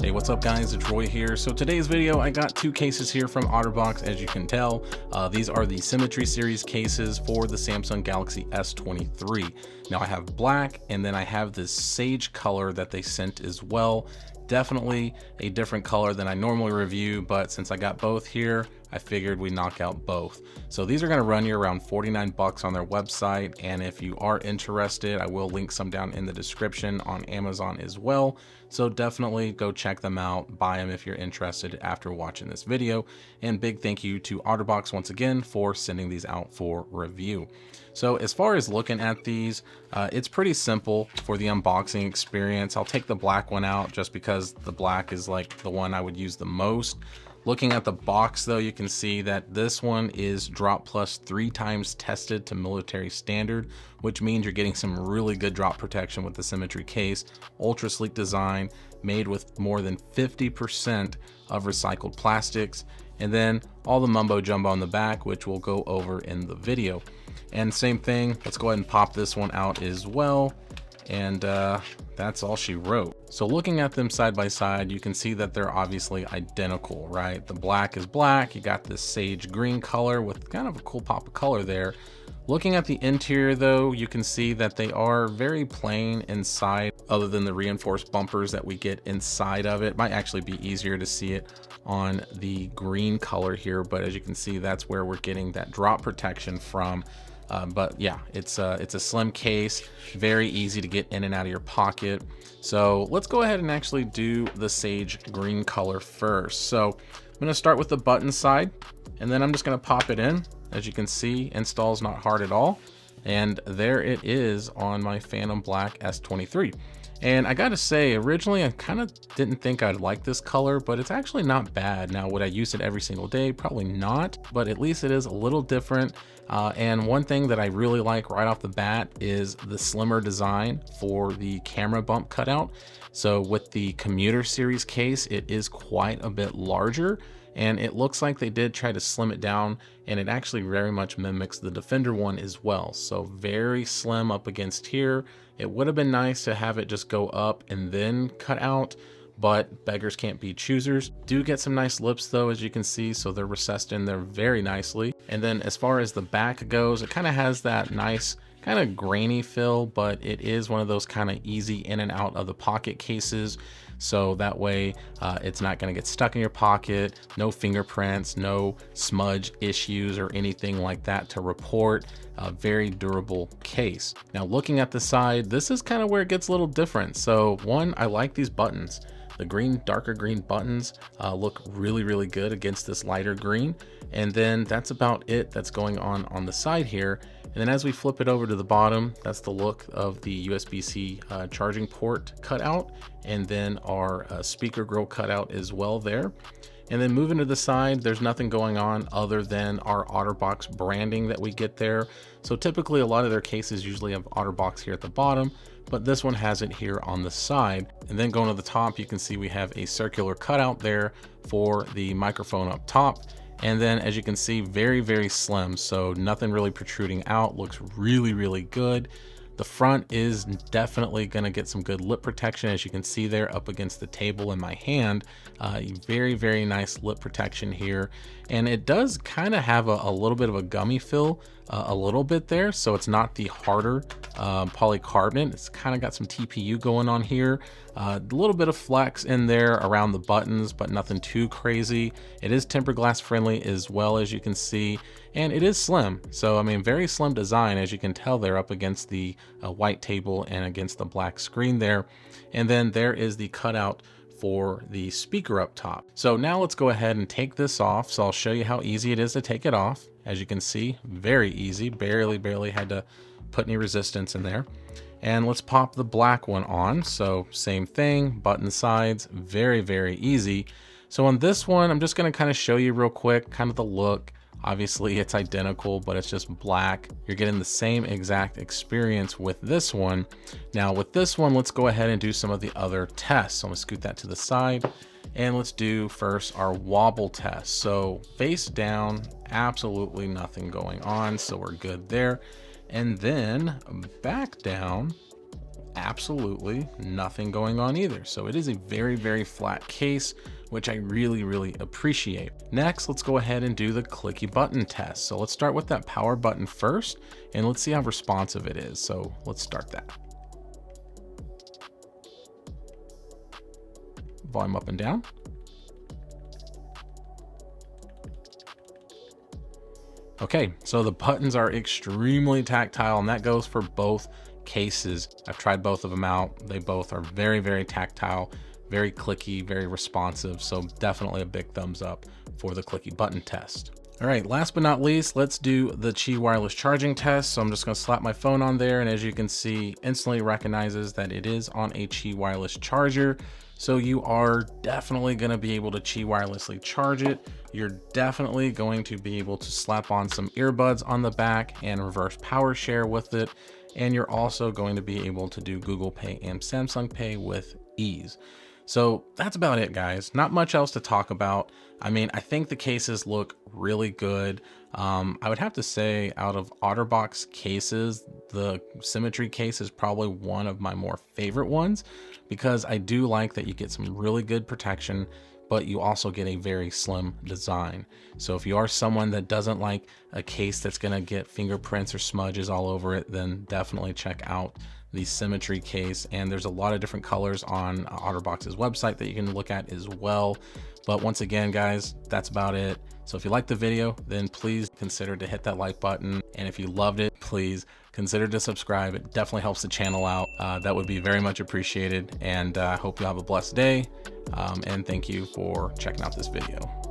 Hey, what's up guys, it's Roy here. So today's video, I got two cases here from Otterbox. As you can tell, these are the Symmetry series cases for the Samsung Galaxy S23. Now I have black, and then I have this sage color that they sent as well. Definitely a different color than I normally review, but since I got both here, I figured we knock out both. So these are gonna run you around 49 bucks on their website. And if you are interested, I will link some down in the description on Amazon as well. So definitely go check them out, buy them if you're interested after watching this video. And big thank you to Otterbox once again for sending these out for review. So as far as looking at these, it's pretty simple for the unboxing experience. I'll take the black one out just because the black is like the one I would use the most. Looking at the box though, you can see that this one is Drop Plus 3 times tested to military standard, which means you're getting some really good drop protection with the Symmetry case. Ultra sleek design, made with more than 50% of recycled plastics, and then all the mumbo jumbo on the back, which we'll go over in the video. And same thing, let's go ahead and pop this one out as well. And that's all she wrote. So looking at them side by side, you can see that they're obviously identical, right? The black is black, you got this sage green color with kind of a cool pop of color there. Looking at the interior though, you can see that they are very plain inside, other than the reinforced bumpers that we get inside of it. Might actually be easier to see it on the green color here, but as you can see, that's where we're getting that drop protection from. But yeah, it's a slim case, very easy to get in and out of your pocket. So let's go ahead and actually do the sage green color first. So I'm going to start with the button side, and then I'm just going to pop it in. As you can see, install's not hard at all. And there it is on my Phantom Black S23. And I gotta say, originally I kind of didn't think I'd like this color, but it's actually not bad. Now, would I use it every single day? Probably not, but at least it is a little different. And one thing that I really like right off the bat is the slimmer design for the camera bump cutout. So with the Commuter series case, it is quite a bit larger, and it looks like they did try to slim it down, and it actually very much mimics the Defender one as well. So very slim up against here. It would have been nice to have it just go up and then cut out, but beggars can't be choosers. Do get some nice lips though, as you can see, so they're recessed in there very nicely. And then as far as the back goes, it kind of has that nice kind of grainy feel, but it is one of those kind of easy in and out of the pocket cases. So that way it's not going to get stuck in your pocket, no fingerprints, no smudge issues or anything like that to report. A very durable case. Now looking at the side, this is kind of where it gets a little different. So one, I like these buttons. The green, darker green buttons look really good against this lighter green. And then that's about it that's going on the side here. And then as we flip it over to the bottom, that's the look of the USB-C charging port cutout, and then our speaker grill cutout as well there. And then moving to the side, there's nothing going on other than our Otterbox branding that we get there. So typically a lot of their cases usually have Otterbox here at the bottom, but this one has it here on the side. And then going to the top, you can see we have a circular cutout there for the microphone up top. And then as you can see, very slim, so nothing really protruding out, looks really good. The front is definitely going to get some good lip protection, as you can see there up against the table in my hand. Very nice lip protection here. And it does kind of have a little bit of a gummy feel, a little bit there. So it's not the harder polycarbonate. It's kind of got some TPU going on here. A little bit of flex in there around the buttons, but nothing too crazy. It is tempered glass friendly as well, as you can see. And it is slim. So, I mean, very slim design, as you can tell there up against the white table and against the black screen there. And then there is the cutout for the speaker up top. So now let's go ahead and take this off. So I'll show you how easy it is to take it off. As you can see, very easy, barely had to put any resistance in there. And let's pop the black one on. So same thing, button sides, very easy. So on this one, I'm just gonna kind of show you real quick, kind of the look. Obviously it's identical, but it's just black. You're getting the same exact experience with this one. Now with this one, let's go ahead and do some of the other tests. So I'm gonna scoot that to the side, and let's do first our wobble test. So face down, absolutely nothing going on, so we're good there. And then back down, absolutely nothing going on either. So it is a very, very flat case, which I really, really appreciate. Next, let's go ahead and do the clicky button test. So let's start with that power button first, and let's see how responsive it is. So let's start that. Volume up and down. Okay, so the buttons are extremely tactile, and that goes for both cases. I've tried both of them out. They both are very, very tactile, very clicky, very responsive. So definitely a big thumbs up for the clicky button test. All right, last but not least, let's do the Qi wireless charging test. So I'm just gonna slap my phone on there, and as you can see, instantly recognizes that it is on a Qi wireless charger. So you are definitely gonna be able to Qi wirelessly charge it. You're definitely going to be able to slap on some earbuds on the back and reverse power share with it. And you're also going to be able to do Google Pay and Samsung Pay with ease. So that's about it, guys. Not much else to talk about. I mean, I think the cases look really good. I would have to say out of Otterbox cases, the Symmetry case is probably one of my more favorite ones, because I do like that you get some really good protection, but you also get a very slim design. So if you are someone that doesn't like a case that's gonna get fingerprints or smudges all over it, then definitely check out the Symmetry case. And there's a lot of different colors on Otterbox's website that you can look at as well. But once again, guys, that's about it. So if you liked the video, then please consider to hit that like button. And if you loved it, please consider to subscribe. It definitely helps the channel out. That would be very much appreciated. And I hope you have a blessed day. And thank you for checking out this video.